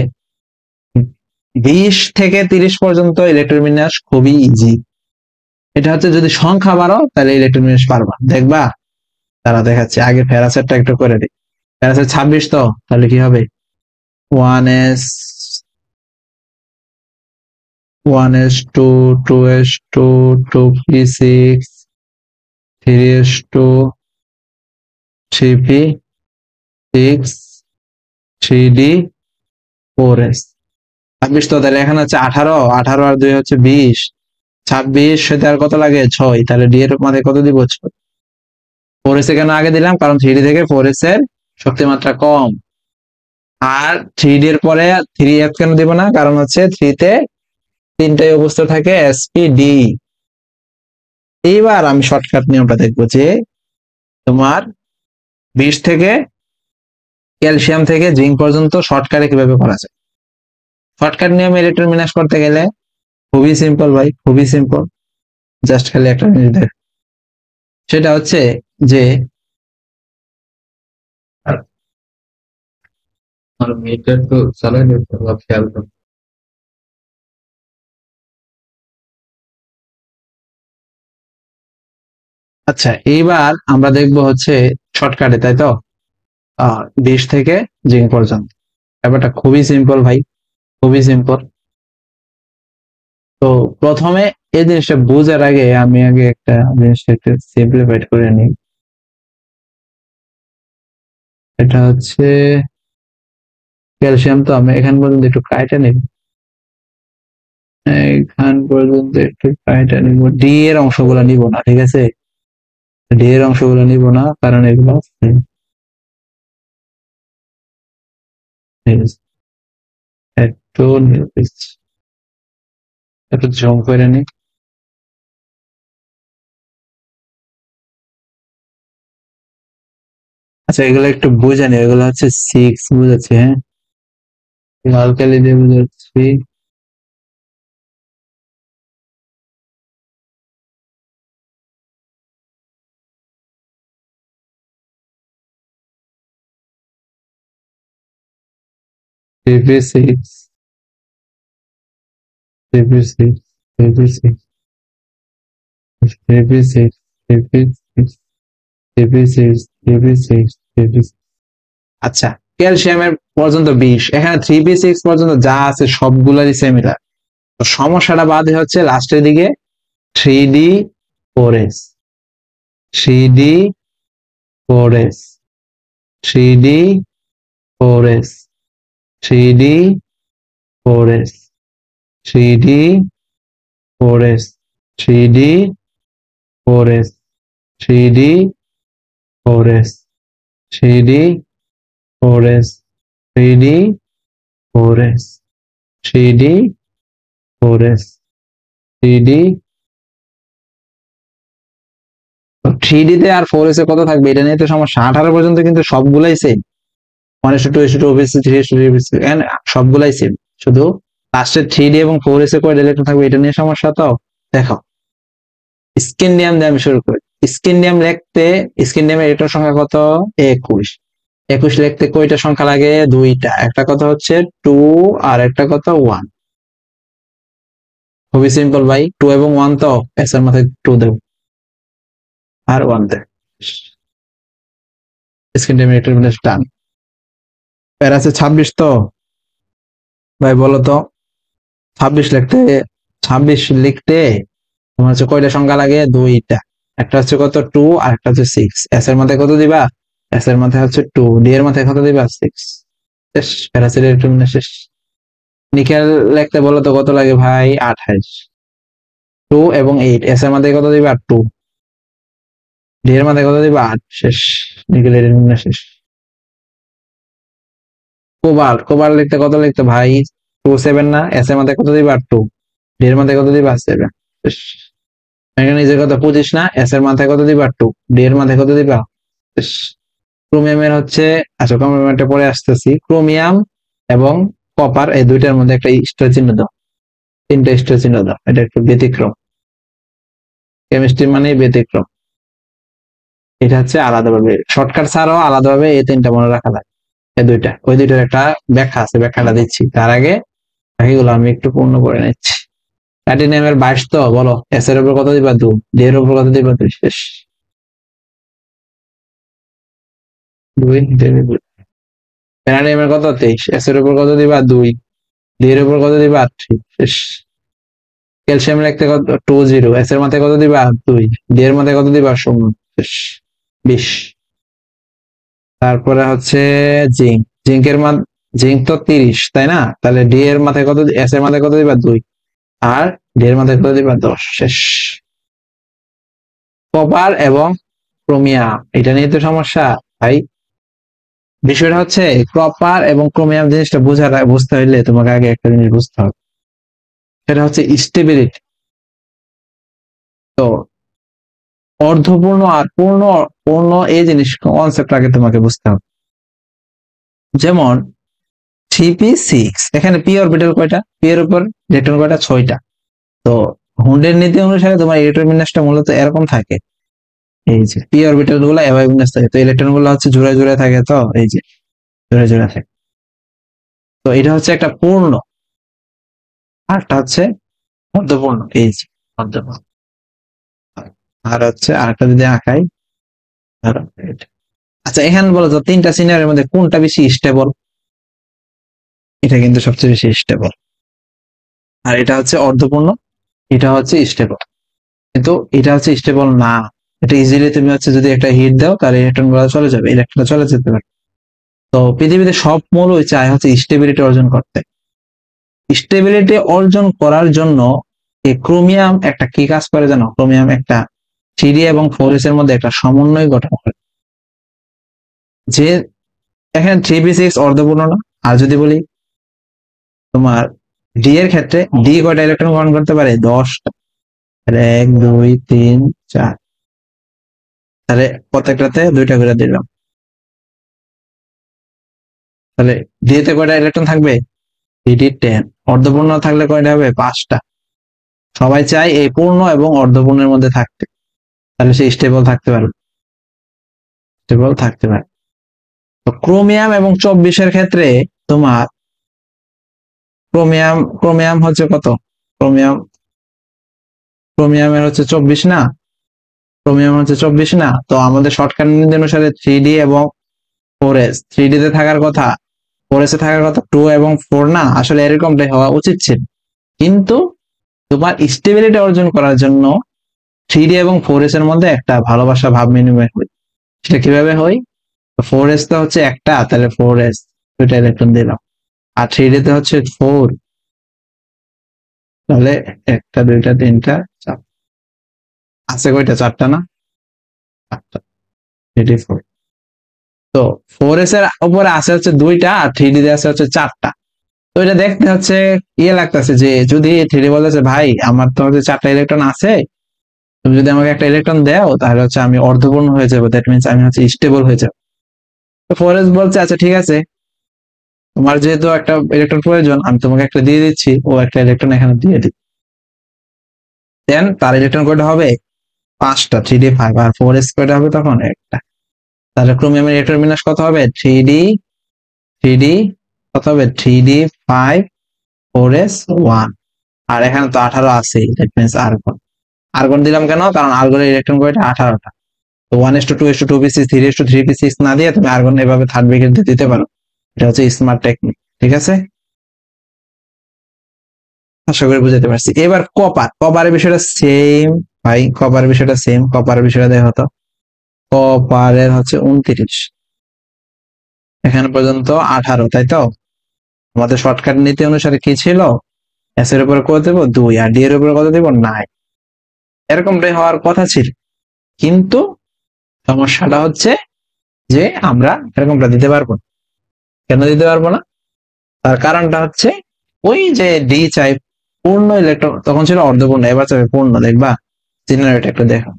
20 থেকে 30 পর্যন্ত ইলেকট্রন বিন্যাস খুবই ইজি। এটা হচ্ছে যদি সংখ্যা বাড়ো তাহলে ইলেকট্রন বিন্যাস পারবা, দেখবা। তারা দেখাচ্ছে। আগে ফেরাসেরটা একটু করে দিই। ফেরাসের 26, তো তাহলে কি হবে 1s 1s2 2s2 2p6 3s2 3p6 3d 4s। 26, তো তাহলে এখানে হচ্ছে 18, 18 আর 2 হচ্ছে 20, 26 সাথে আর কত লাগে? 6, তাহলে ডি এর মাঝে কত দিব? 6। 4s কেন আগে দিলাম? কারণ 3d থেকে 4s এর শক্তিমাত্রা কম। আর 3d এর পরে 3f কেন দিব না? কারণ হচ্ছে 3 তে তিনটাই অবস্থা থাকে sp d। এইবার আমি শর্টকাট নিয়মটা দেখবো যে তোমার 20 থেকে ক্যালসিয়াম থেকে জিঙ্ক পর্যন্ত শর্টকাটে কিভাবে করা যায়। শর্টকাট নিয়মে ইলেকট্রন বিন্যাস করতে গেলে খুবই সিম্পল ভাই, খুবই সিম্পল। জাস্ট খালি একটা জিনিস দেখ, সেটা হচ্ছে যে और मीटर तो चला नहीं तो आप ख्याल करो। আচ্ছা এইবার আমরা দেখবো হচ্ছে শর্টকাটে, তাই তো 20 থেকে জিঙ্ক পর্যন্ত। ব্যাপারটা খুবই সিম্পল ভাই, খুবই সিম্পল। তো প্রথমে এই জিনিসটা বোঝার আগে আমি আগে একটা জিনিসটা একটু সিম্পলিফাইড করে নিই। এটা হচ্ছে ক্যালসিয়াম, তো আমি এখান পর্যন্ত একটু কাইটা নিব, এখান পর্যন্ত একটু কাইটা নিব। ডি এর অংশগুলো নিব না, ঠিক আছে? ডি এর অংশগুলো নিব না, কারণ এগুলো একটু একটু জম করে নিই। আচ্ছা এগুলো একটু বুঝে নি, এগুলো হচ্ছে 6 বুঝাচ্ছি, হ্যাঁ লাল কালি দিয়ে বুঝাচ্ছি। CP6 CP6 CP6 CP6 CP6 CP6 CP6 CP6। আচ্ছা ক্যালসিয়ামের পর্যন্ত 20, এখানে 3p6 পর্যন্ত যা আছে সবগুলারই সিমিলার। তো সমস্যাটা বাদে হচ্ছে লাস্টের দিকে 3d 4s 3d 4s 3d 4s 3d 4s 3d 4s 3d 4s 3d 4s 3d 4s 3d 4s 3d 4s 3d। 3d তে আর 4s এ কত থাকবে এটা নিয়ে তো সমস্যা। 18 পর্যন্ত কিন্তু সবগুলাই সেম, 1:2:2 ওবিসি 3:3 সবগুলাই সেম, শুধু লাস্টের 3d এবং 4s এ কয়টা ইলেকট্রন থাকবে এটা নিয়ে সমস্যা। তো দেখো স্ক্যান্ডিয়াম দিয়ে আমি শুরু করি। স্ক্যান্ডিয়াম লিখতে স্ক্যান্ডিয়ামের ইলেকট্রন সংখ্যা কত? 21। 21 লিখতে কয়টা সংখ্যা লাগে? দুইটা, একটা কথা হচ্ছে 2 আর একটা কথা 1। খুবই সিম্পল ভাই, 2 এবং 1 তো এস এর মাথায় 2 দেব আর 1 দেব, স্ক্রিন টাইম ইলেকট্রন ডান। এর আছে 26 তো ভাই, বলো তো 26 লিখতে, 26 লিখতে তোমার হচ্ছে কয়টা সংখ্যা লাগে? দুইটা। একটা হচ্ছে কত? 2, আর একটা হচ্ছে 6। এস এর মাথায় কত দিবা? এস এর মাথায় হচ্ছে 2, ডি এর মাথায় কত দিবা? 6। শেষ, প্যারাসিট ইলেকট্রন শেষ। নিকেল লিখতে বলো তো কত লাগে ভাই? 28। 2 এবং 8, এস এর মাথায় কত দিবা? 2, ডি এর মাথায় কত দিবা? 8। শেষ, নিকেল ইলেকট্রন শেষ। কোবাল্ট, কোবাল্ট লিখতে কত লিখতে ভাই? 27 না? এস এর মাথায় কত দিবা? 2, ডি এর মাথায় কত দিবা? 7। শেষ। ম্যাঙ্গানিজের কত? 25 না? এস এর মাথায় কত দিবা? 2, ডি এর মাথায় কত দিবা? শেষ। ক্রোমিয়ামের হচ্ছে, আচ্ছা ক্রোমিয়ামটা পরে আসতেছি। ক্রোমিয়াম এবং কপার এই দুইটার মধ্যে একটা স্টার চিহ্ন দাও, 3টা স্টার চিহ্ন দাও, এটা একটু ব্যতিক্রম, কেমিস্ট্রি মানে ব্যতিক্রম। এটা হচ্ছে আলাদাভাবে শর্টকাট ছাড়াও আলাদাভাবে এই 3টা মনে রাখা যায়। এই দুইটা, ওই দুইটার একটা ব্যাখ্যা আছে, ব্যাখ্যাটা দিচ্ছি তার আগে বাকিগুলো আমি একটু পূর্ণ করে নিচ্ছি। প্লাটিনামের 22 তো বলো, এস এর উপর কত দিবা? 2, ডি এর উপর কত দিবা? 2। শেষ, 2, প্যারাডিয়ামের কত? 23, এস এর উপর কত দিবা? 2, ডি এর উপর কত দিবা? 3। শেষ। ক্যালসিয়াম লিখতে কত? 20, এস এর মাথায় কত দিবা? 2, ডি এর মাথায় কত দিবা? 0। শেষ, 20। তারপরে হচ্ছে জিঙ্ক, জিঙ্কের মান, জিঙ্ক তো 30 তাই না? তাহলে ডি এর মাথায় কত, এস এর মাথায় কত দিবা? 2, আর ডি এর মাথায় কত দিবা? 10। শেষ। কপার এবং ক্রোমিয়াম, এটা নিয়ে তো সমস্যা ভাই। বিষয়টা হচ্ছে কপার এবং ক্রোমিয়াম জিনিসটা বুঝতে হইলে তোমাকে আগে একটা জিনিস বুঝতে হবে, সেটা হচ্ছে স্টেবিলিটি। তো অর্ধপূর্ণ আর পূর্ণ, পূর্ণ এই জিনিস কনসেপ্ট আগে তোমাকে বুঝতে হবে। যেমন 3p6, এখানে পি অরবিটাল কয়টা? পি এর উপর ইলেকট্রন কয়টা? 6টা। তো হুন্ডের নীতি অনুসারে তোমার ইলেকট্রন বিন্যাসটা মূলত এরকম থাকে, এই যে পি অরবিটাল গুলো এভাবে বিন্যাস থাকে, তো ইলেকট্রন গুলো হচ্ছে জোড়া জোড়া থাকে, তো এই যে জোড়া জোড়া থাকে। তো এটা হচ্ছে একটা পূর্ণ, আরটা হচ্ছে অর্ধপূর্ণ, এই যে অর্ধপূর্ণ। আর হচ্ছে আরেকটা যদি আঁকাই, ধরো এটা। আচ্ছা এখানে বলো তো 3টা সিনারির মধ্যে কোনটা বেশি স্টেবল? এটা কিন্তু সবচেয়ে বেশি স্টেবল। আর এটা হচ্ছে অর্ধপূর্ণ, এটা হচ্ছে স্টেবল, কিন্তু এটা হচ্ছে স্টেবল না। এটা ইজিলি তুমি হচ্ছে যদি একটা হিট দাও তাহলে ইলেকট্রন গুলো চলে যাবে, ইলেকট্রন চলে যেতে পারে। তো পৃথিবীতে সব মৌলই চায় হচ্ছে স্টেবিলিটি অর্জন করতে। স্টেবিলিটি অর্জন করার জন্য এই ক্রোমিয়াম একটা কি কাজ করে জানো? ক্রোমিয়াম একটা 3d এবং 4s এর মধ্যে একটা সমন্বয় গঠন করে। যে এখানে 3p6 অর্ধপূর্ণ না, আর যদি বলি তোমার ডি এর ক্ষেত্রে, ডি কয়টা ইলেকট্রন গ্রহণ করতে পারে? 10টা। 1 2 3 4, তাহলে প্রত্যেকটাতে 2টা করে দিলাম। তাহলে ডি তে কয়টা ইলেকট্রন থাকবে? ডিডি 10। অর্ধপূর্ণ থাকলে কয়টা হবে? 5টা। সবাই চায় এই পূর্ণ এবং অর্ধপূর্ণের মধ্যে থাকতে, তাহলে সে স্টেবল থাকতে পারবে, স্টেবল থাকতে পারে। তো ক্রোমিয়াম এবং 24-এর ক্ষেত্রে তোমার ক্রোমিয়াম, ক্রোমিয়াম হচ্ছে কত? ক্রোমিয়াম, ক্রোমিয়ামের হচ্ছে 24 না? ক্রোমিয়াম হচ্ছে 24 না? তো আমাদের শর্টকাট নীতি অনুসারে 3d এবং 4s, 3d তে থাকার কথা, 4s এ থাকার কথা 2 এবং 4 না? আসলে এরকমটাই হওয়া উচিত ছিল, কিন্তু তোমার স্টেবিলিটি অর্জন করার জন্য 3d এবং 4s এর মধ্যে একটা ভালোবাসা ভাব বিনিময় হয়। সেটা কিভাবে হয়? 4s তো হচ্ছে একটা, তাহলে 4s 2টা ইলেকট্রন দিলাম, আর 3d তে হচ্ছে 4, তাহলে 1টা 2টা 3টা 4, আছে কয়টা? 4টা না? 4টা, 4। তো 4s এর উপরে আছে হচ্ছে 2টা, আর 3d তে আছে হচ্ছে 4টা। তো এটা দেখতে হচ্ছে ইয়ে লাগতেছে যে যদি 3d বলতেছে ভাই আমার তো হচ্ছে 4টা ইলেকট্রন আছে, তুমি যদি আমাকে একটা ইলেকট্রন দাও তাহলে হচ্ছে আমি অর্ধপূর্ণ হয়ে যাবো, দ্যাট মিনস আমি হচ্ছে স্টেবল হয়ে যাবো। তো 4s বলছে আচ্ছা ঠিক আছে, তোমার যেহেতু একটা ইলেকট্রন প্রয়োজন, আমি তোমাকে একটা দিয়ে দিচ্ছি, ও একটা ইলেকট্রন এখানে দিয়ে দিই। দেন তার ইলেকট্রন কয়টা হবে? 5টা, 3d 5, আর 4s কয়টা হবে তখন? একটা। তাহলে ক্রোমিয়ামের ইলেকট্রন বিন্যাস কত হবে? 3d, 3d কত হবে? 3d 5, 4s 1। আর এখানে তো 18 আছে, দ্যাট মিন্স আর্গন। আর্গন দিলাম কেন? কারণ আর্গনের ইলেকট্রন কয়টা? 18টা। তো 1:2:2p6 3:3p6 না দিয়ে তুমি আর্গন এভাবে থার্ড ব্র্যাকেট দিয়ে দিতে পারো। এটা হচ্ছে স্মার্ট টেকনিক, ঠিক আছে? আশা করি বুঝাতে পারছি। এবার কপারের বিষয়টা সেম ভাই, কপারের বিষয়টা সেম। কপারের বিষয়টা দেখো তো, কপারের হচ্ছে 29, এখানে পর্যন্ত 18, তাই তো? আমাদের শর্টকাট নীতি অনুসারে কি ছিল? এস এর উপরে কত দেবো? 2, আর ডি এর উপরে কত দেবো? 9। এরকমটাই হওয়ার কথা ছিল, কিন্তু সমস্যাটা হচ্ছে যে আমরা এরকমটা দিতে পারবো না। কেন দিতে পারবো না? তার কারণটা হচ্ছে ওই যে ডি চাই পূর্ণ ইলেকট্রন, তখন ছিল অর্ধপূর্ণ, এবার চাই পূর্ণ। দেখবা জেনারেট একটা দেখো,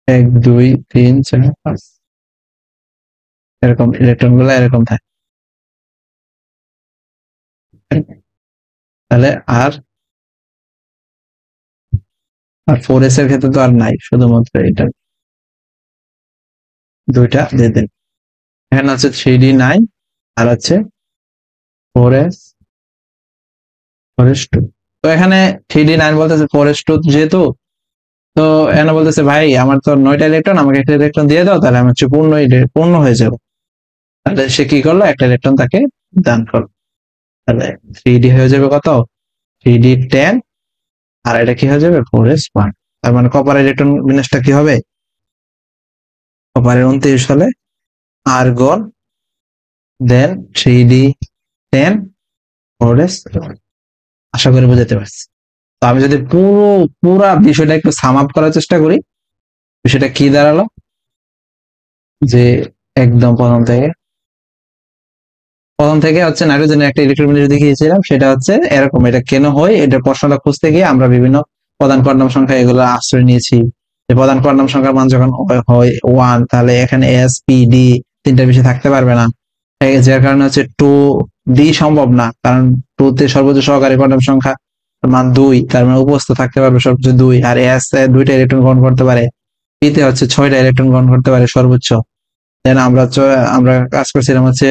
1 2 3 4 5 এরকম ইলেকট্রন গুলো এরকম থাকে। তাহলে আর 4s এর ক্ষেত্রে তো আর নাই, শুধুমাত্র এটা দুইটা দিয়ে দেন। এখানে হচ্ছে 3d9 আর হচ্ছে 4s 4s2। তো এখানে 3d9 বলতেছে 4s2 যেহেতু, তো এখানে বলতেছে ভাই আমার তো 9টা ইলেকট্রন, আমাকে একটা ইলেকট্রন দিয়ে দাও, তাহলে আমি হচ্ছে পূর্ণ হয়ে যাবো। তাহলে সে কি করলো? একটা ইলেকট্রন তাকে দান করলো। তাহলে 3d হয়ে যাবে কত? 3d10, আর এটা কি হয়ে যাবে? 4s1। তার মানে কপার ইলেকট্রন বিন্যাসটা কি হবে? কপারের 29 হলে আর্গন, দেন 3d10 4s। আশা করি বুঝাতে পারছি। তো আমি যদি পুরা বিষয়টা একটু সাম আপ করার চেষ্টা করি, বিষয়টা কি দাঁড়ালো? যে একদম প্রথম থেকে হচ্ছে নাইট্রোজেনের একটা ইলেকট্রন বিন্যাস দেখিয়েছিলাম, সেটা হচ্ছে এরকম। এটা কেন হয়, এটা প্রশ্নটা খুঁজতে গিয়ে আমরা বিভিন্ন প্রধান কোয়ান্টাম সংখ্যা এগুলো আশ্রয় নিয়েছি। যে প্রধান কোয়ান্টাম সংখ্যার মান যখন হয় 1, তাহলে এখানে এস পি ডি তিনটা বেশি থাকতে পারবে না। যার কারণে হচ্ছে 2d সম্ভব না, কারণ 2 তে সর্বোচ্চ সহকারী কোয়ান্টাম সংখ্যা মান 2, তার মানে উপস্থিত থাকতে পারবে সর্বোচ্চ 2। আর এস দুইটা ইলেকট্রন গ্রহণ করতে পারে, পি তে হচ্ছে 6টা ইলেকট্রন গ্রহণ করতে পারে সর্বোচ্চ। দেন আমরা কাজ করছিলাম হচ্ছে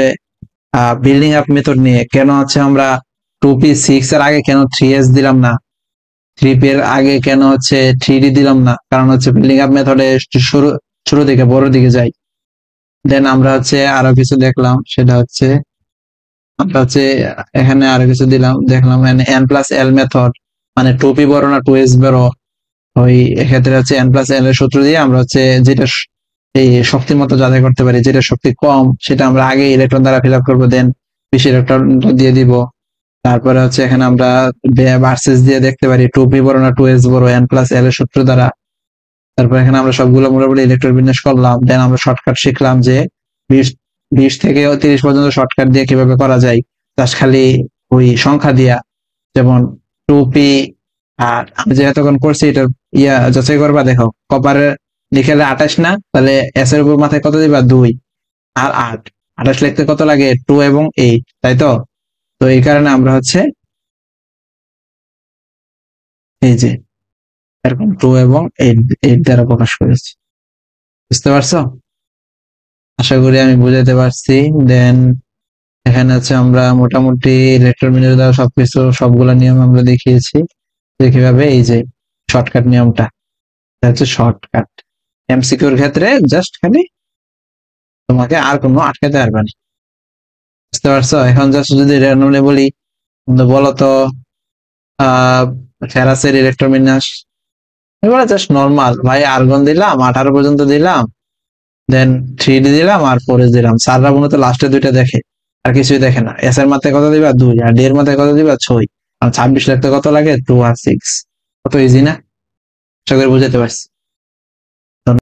বিল্ডিং আপ মেথড নিয়ে। কেন হচ্ছে আমরা 2p6 এর আগে কেন 3s দিলাম না, 3p এর আগে কেন হচ্ছে 3d দিলাম না? কারণ হচ্ছে বিল্ডিং আপ মেথডে শুরু শুরু থেকে বড় দিকে যাই। দেন আমরা হচ্ছে আরো কিছু দেখলাম, সেটা হচ্ছে আমরা হচ্ছে এখানে আরো কিছু দেখলাম n+l মেথড, মানে 2p বড় না 2s বড়। ওই এক্ষেত্রে হচ্ছে n+l এর সূত্র দিয়ে আমরা হচ্ছে যেটা এই শক্তির মতো যাচাই করতে পারি, যেটা শক্তি কম সেটা আমরা আগে ইলেকট্রন দ্বারা ফিল আপ করবো, দেন বেশি ইলেকট্রন দিয়ে দিব। তারপরে হচ্ছে এখানে আমরা ভার্সেস দিয়ে দেখতে পারি 2p বড় না 2s বড়, n+l এর সূত্র দ্বারা। তারপর এখানে আমরা সবগুলো মোটামুটি ইলেকট্রন বিন্যাস করলাম। দেন আমরা শর্টকাট শিখলাম যে 20 থেকে 30 পর্যন্ত শর্টকাট দিয়ে কিভাবে করা যায়, জাস্ট খালি ওই সংখ্যা দিয়া। যেমন 2p, আর আমি যে এতক্ষণ করছি এটা যাচাই করবা, দেখো কপারের লিখে 28 না, তাহলে এস এর উপর মাথায় কত দিবা? 2 আর 8। 28 লিখতে কত লাগে? 2 এবং 8, তাই তো? তো এই কারণে আমরা হচ্ছে এই যে এরকম 2 এবং 8 দ্বারা প্রকাশ করেছি। বুঝতে পারছো? আশা করি আমি বুঝাতে পারছি। দেন এখানে হচ্ছে আমরা মোটামুটি ইলেকট্রন বিন্যাস দ্বারা সবগুলা নিয়ম আমরা দেখিয়েছি যে কিভাবে এই যে শর্টকাট নিয়মটা, এটা হচ্ছে শর্টকাট। এমসিকিউর ক্ষেত্রে জাস্ট খালি তোমাকে আর কোনো আটকাতে পারবে না। বুঝতে পারছো? এখন জাস্ট যদি র্যান্ডমলি বলি, বলো তো ফেরাসের ইলেকট্রন বিন্যাস। এবার জাস্ট নর্মাল ভাই, আর্গন দিলাম 18 পর্যন্ত দিলাম, দেন 3d দিলাম আর 4s দিলাম। স্যাররা মূলত লাস্টে দুইটা দেখে, আর কিছুই দেখে না। এস এর মাথায় কত দিবা? 2, আর ডি এর মাথায় কত দিবা? 6। আর 26 লিখতে কত লাগে? 2 আর 6। কত ইজি না? আশা করি বুঝাতে পারছি।